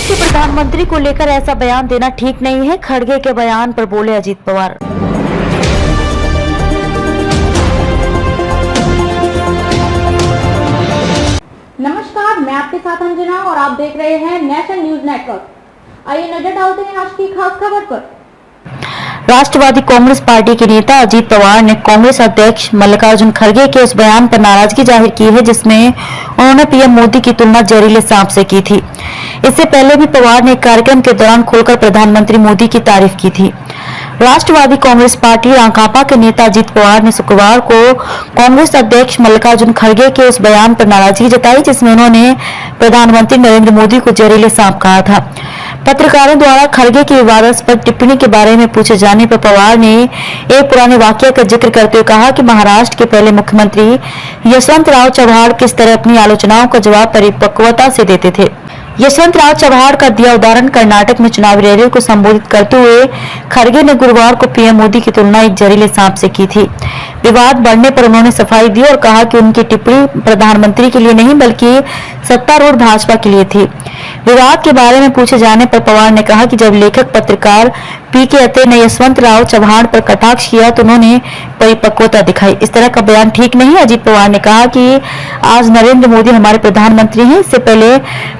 देश के प्रधानमंत्री को लेकर ऐसा बयान देना ठीक नहीं है, खड़गे के बयान पर बोले अजीत पवार। नमस्कार, मैं आपके साथ अंजना और आप देख रहे हैं नेशनल न्यूज नेटवर्क। आइए नजर डालते हैं आज की खास खबर पर। राष्ट्रवादी कांग्रेस पार्टी के नेता अजीत पवार ने कांग्रेस अध्यक्ष मल्लिकार्जुन खड़गे के उस बयान पर नाराजगी जाहिर की है जिसमें उन्होंने पीएम मोदी की तुलना जहरीले सांप से की थी। इससे पहले भी पवार ने कार्यक्रम के दौरान खुलकर प्रधानमंत्री मोदी की तारीफ की थी। राष्ट्रवादी कांग्रेस पार्टी राकांपा के नेता अजीत पवार ने शुक्रवार को कांग्रेस अध्यक्ष मल्लिकार्जुन खड़गे के उस बयान पर नाराजगी जताई जिसमें उन्होंने प्रधानमंत्री नरेंद्र मोदी को जहरीले सांप कहा था। पत्रकारों द्वारा खड़गे की विवादास्पद टिप्पणी के बारे में पूछे जाने पर पवार ने एक पुराने वाकये का जिक्र करते हुए कहा कि महाराष्ट्र के पहले मुख्यमंत्री यशवंतराव चव्हाण किस तरह अपनी आलोचनाओं का जवाब परिपक्वता से देते थे। यशवंतराव चव्हाण का दिया उदाहरण कर्नाटक में चुनावी रैलियों को संबोधित करते हुए खड़गे ने गुरुवार को पीएम मोदी की तुलना एक जहरीले सांप से की थी। विवाद बढ़ने पर उन्होंने सफाई दी और कहा कि उनकी टिप्पणी प्रधानमंत्री के लिए नहीं बल्कि सत्तारूढ़ भाजपा के लिए थी। विवाद के बारे में पूछे जाने पर पवार ने कहा कि जब लेखक पत्रकार पीके अत्रे ने यशवंतराव चव्हाण पर कटाक्ष किया तो उन्होंने परिपक्वता दिखाई। इस तरह का बयान ठीक नहीं। अजीत पवार ने कहा कि आज नरेंद्र मोदी हमारे प्रधानमंत्री हैं, इससे पहले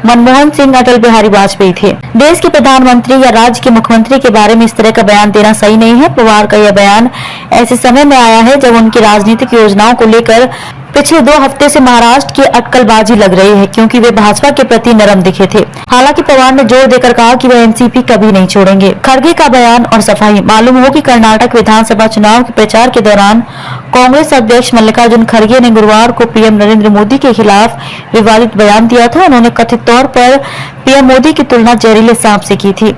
मनमोहन सिंह अटल बिहारी वाजपेयी थे। देश के प्रधानमंत्री या राज्य के मुख्यमंत्री के बारे में इस तरह का बयान देना सही नहीं है। पवार का यह बयान ऐसे समय में आया है जब उनकी राजनीतिक योजनाओं को लेकर पिछले 2 हफ्ते से महाराष्ट्र की अटकलबाजी लग रही है क्योंकि वे भाजपा के प्रति नरम दिखे थे। हालांकि पवार ने जोर देकर कहा कि वे एनसीपी कभी नहीं छोड़ेंगे। खड़गे का बयान और सफाई। मालूम हो कि कर्नाटक विधानसभा चुनाव के प्रचार के दौरान कांग्रेस अध्यक्ष मल्लिकार्जुन खड़गे ने गुरुवार को पीएम नरेंद्र मोदी के खिलाफ विवादित बयान दिया था। उन्होंने कथित तौर पर पीएम मोदी की तुलना जहरीले सांप से की थी।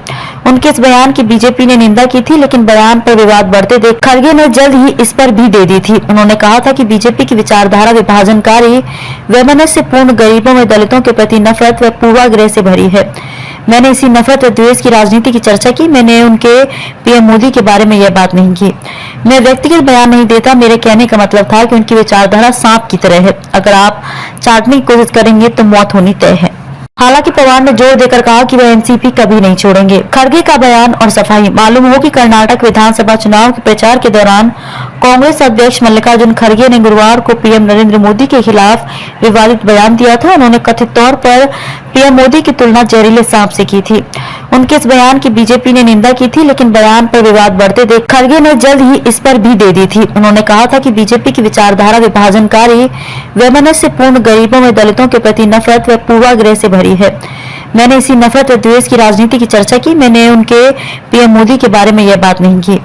उनके इस बयान की बीजेपी ने निंदा की थी, लेकिन बयान पर विवाद बढ़ते देख खड़गे ने जल्द ही इस पर भी दे दी थी। उन्होंने कहा था कि बीजेपी की विचारधारा विभाजनकारी, वैमनस्यपूर्ण, गरीबों में दलितों के प्रति नफरत व पूर्वाग्रह से भरी है। मैंने इसी नफरत व द्वेष की राजनीति की चर्चा की। मैंने उनके पीएम मोदी के बारे में यह बात नहीं की। मैं व्यक्तिगत बयान नहीं देता। मेरे कहने का मतलब था कि उनकी विचारधारा सांप की तरह है, अगर आप चाटने की कोशिश करेंगे तो मौत होनी तय है। हालांकि पवार ने जोर देकर कहा कि वे एनसीपी कभी नहीं छोड़ेंगे। खड़गे का बयान और सफाई। मालूम हो कि कर्नाटक विधानसभा चुनाव के प्रचार के दौरान कांग्रेस अध्यक्ष मल्लिकार्जुन खड़गे ने गुरुवार को पीएम नरेंद्र मोदी के खिलाफ विवादित बयान दिया था। उन्होंने कथित तौर पर पीएम मोदी की तुलना जहरीले सांप से की थी। उनके इस बयान की बीजेपी ने निंदा की थी, लेकिन बयान पर विवाद बढ़ते देख खड़गे ने जल्द ही इस पर भी दे दी थी। उन्होंने कहा था कि बीजेपी की विचारधारा विभाजनकारी, वैमनस्यपूर्ण, गरीबों में दलितों के प्रति नफरत व पूर्वाग्रह से भरी है। मैंने इसी नफरत व द्वेष की राजनीति की चर्चा की। मैंने उनके पीएम मोदी के बारे में यह बात नहीं की।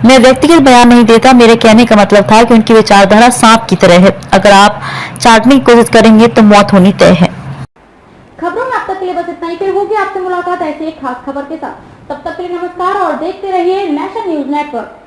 मैं व्यक्तिगत बयान नहीं देता। मेरे कहने का मतलब था कि उनकी विचारधारा सांप की तरह है, अगर आप चाटने की कोशिश करेंगे तो मौत होनी तय है। खबरों में अब तक के लिए बस इतना ही। फिर होगी आपसे मुलाकात ऐसी एक खास खबर के साथ। तब तक के लिए नमस्कार और देखते रहिए नेशनल न्यूज नेटवर्क।